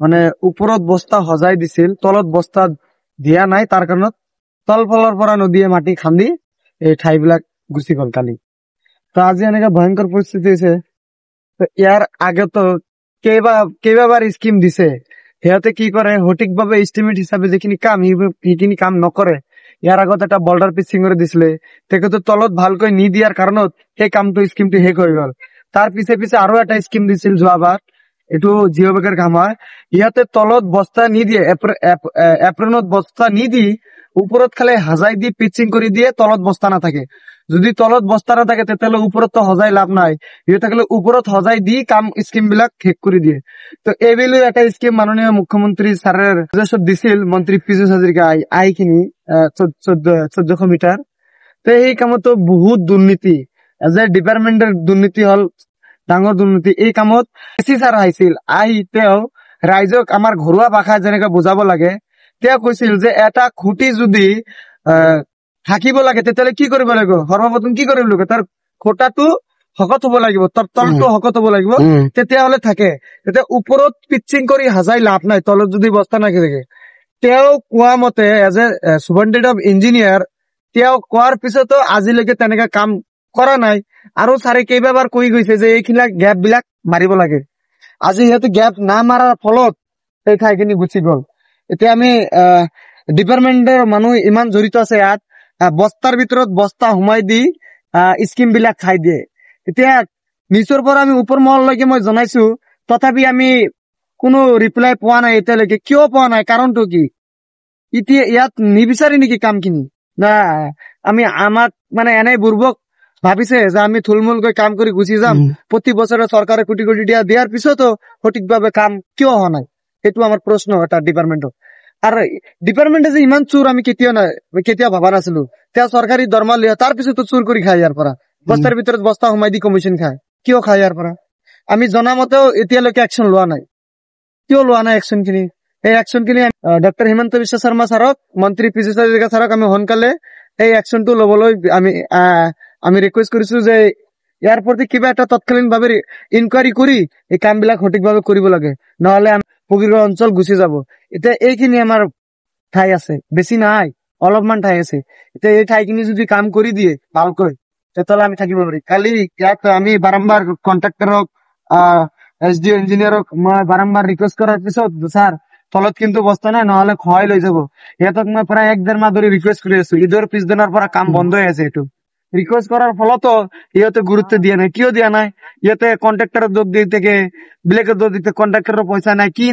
মানে ওপৰত বস্তা সজাই দিছিল, তলত বস্তা দিয়া নাই, তাৰ কাৰণত তলফালৰ পৰা নদীয়ে মাটি খান্দি এই ঠাইবিলাক গুচি গল কালি। তো আজি এনেকে ভয়ংকৰ পৰিস্থিতি হৈছে। তো ইয়াৰ আগতো কেইবাবাৰ স্কিম দিছে, সিহঁতে কি কৰে সঠিকভাৱে এষ্টিমেট হিচাপে যিখিনি কাম সেইখিনি কাম নকৰে। ইয়াৰ আগত এটা বৰ্ডাৰ পিচিং কৰি দিছিলে, তেখেতে তলত ভালকৈ নিদিয়াৰ কাৰণত সেই স্কিমটো শেষ হৈ গল। তাৰ পিছে পিছে আৰু এটা স্কিম দিছিল যোৱাবাৰ, এইটো জিঅ' বেগৰ কাম হয়। ইয়াতে তলত বস্তা নিদিয়ে, এপ্ৰনত বস্তা নিদি ওপৰত খালি হাজাই দি পিচিং কৰি দিয়ে, তলত বস্তা নাথাকে। যদি তলত বস্তা নাথাকে তেতিয়াহ'লে ওপৰততো সজাই লাভ নাই, সিহঁতে থাকিলে ওপৰত সজাই দি স্কিম বিলাক শেষ কৰি দিয়ে। তো এইবেলি এটা স্কিম মাননীয় মুখ্যমন্ত্ৰী ছাৰৰ দিছিল, মন্ত্ৰী পীযুষ হাজৰিকা খিনি 1400 মিটাৰ। তো এই কামতো বহুত দুৰ্নীতি, এজ এ ডিপাৰ্টমেন্টৰ দুৰ্নীতি হল ডাঙৰ দুৰ্নীতি। এই কামত এচি ছাৰ আহিছিল, তেওঁ ৰাইজক আমাৰ ঘৰুৱা ভাষা যেনেকে বুজাব লাগে, তেওঁ কৈছিল যে এটা খুঁটি যদি থাকিব লাগে তেতিয়াহ'লে কি কৰিব লাগিব, সৰ্বপ্ৰথম কি কৰিব লাগিব, তাৰ খুঁটাটো শকত হব লাগিব, তাৰ তলটো শকত হব লাগিব, তেতিয়াহ'লে থাকে। তেতিয়া ওপৰত পিচিং কৰি হাজাই লাভ নাই, তলত যদি বস্তা নাথাকে। তেওঁ কোৱা মতে as a superintendent of engineer, তেওঁ কোৱাৰ পিছতো আজিলৈকে তেনেকে কাম কৰা নাই। আৰু ছাৰে কেইবাবাৰ কৈ গৈছে যে এইখিনি গেপ বিলাক মাৰিব লাগে। আজি সিহঁতে গেপ না মাৰাৰ ফলত এই ঠাইখিনি গুচি গল। এতিয়া আমি ডিপাৰ্টমেন্টৰ মানুহ ইমান জড়িত আছে ইয়াত, বস্তাৰ ভিতৰত বস্তা সোমাই দি স্কিম বিলাক খাই দিয়ে। এতিয়া নিচৰ পৰা আমি ওপৰ মহললৈকে মই জনাইছো, তথাপি আমি কোনো ৰিপ্লাই পোৱা নাই এতিয়ালৈকে। কিয় পোৱা নাই, কাৰণটো কি? এতিয়া ইয়াত নিবিচাৰি নেকি কামখিনি, না আমাক মানে এনেই বুৰ্বক ভাবিছে যে আমি থুলমূলকৈ কাম কৰি গুচি যাম, প্ৰতি বছৰে চৰকাৰে কোটি কোটি দিয়াৰ পিছতো সঠিকভাৱে কাম কিয় হোৱা নাই? সেইটো আমাৰ প্ৰশ্ন এটা ডিপাৰ্টমেন্টত। আৰু ডিপাৰ্টমেন্টে যে ইমান চুৰ আমি কেতিয়াও ভাবা নাছিলো। তেওঁ চৰকাৰী দৰমহা লিয়া, তাৰ পিছতো চুৰ কৰি খায় ইয়াৰ পৰা, বস্তাৰ ভিতৰত বস্তা সোমাই দি কমিশন খায়। কিয় খায় ইয়াৰ পৰা? আমি জনা মতেও এতিয়ালৈকে একচন লোৱা নাই। কিয় লোৱা নাই একচন খিনি? এই একচন খিনি ডক্টৰ হিমন্ত বিশ্ব শৰ্মা ছাৰক, মন্ত্ৰী পীযুষ হাজৰিকা ছাৰক আমি সোনকালে এই একচনটো লবলৈ আমি ৰিকুৱেষ্ট কৰিছো যে ইয়াৰ প্ৰতি কিবা এটা তৎকালীন ভাৱে ইনকুৱাৰী কৰি এই কাম বিলাক সঠিকভাৱে কৰিব লাগে, নহলে পকীঘৰ অঞ্চল গুচি যাব। এতিয়া এইখিনি আমাৰ ঠাই আছে, বেছি নাই, অলপমান ঠাই আছে। এতিয়া এই ঠাইখিনি যদি কাম কৰি দিয়ে ভালকৈ, তেতিয়াহ'লে আমি থাকিব পাৰি। কালি ইয়াত আমি বাৰম্বাৰ কন্ট্ৰাক্টৰক, SDO ইঞ্জিনিয়াৰক মই বাৰম্বাৰ ৰিকুৱেষ্ট কৰাৰ পিছত, ছাৰ তলত কিন্তু বস্তা নাই, নহলে খহাই লৈ যাব। সিহঁতক মই প্ৰায় 1-1.5 মাহ ধৰি ৰিকুৱেষ্ট কৰি আছো, ঈদৰ পিছদিনৰ পৰা কাম বন্ধ হৈ আছে। এইটো ৰিকুৱেষ্ট কৰাৰ ফলতো ইহঁতে গুৰুত্ব দিয়া নাই। কিয় দিয়া নাই? ইহঁতে কন্ট্ৰাক্টৰৰ দোষ দি থাকে, বেলেগৰ দোষ দিতে, কন্ট্ৰাক্টৰৰ পইচা নাই, কি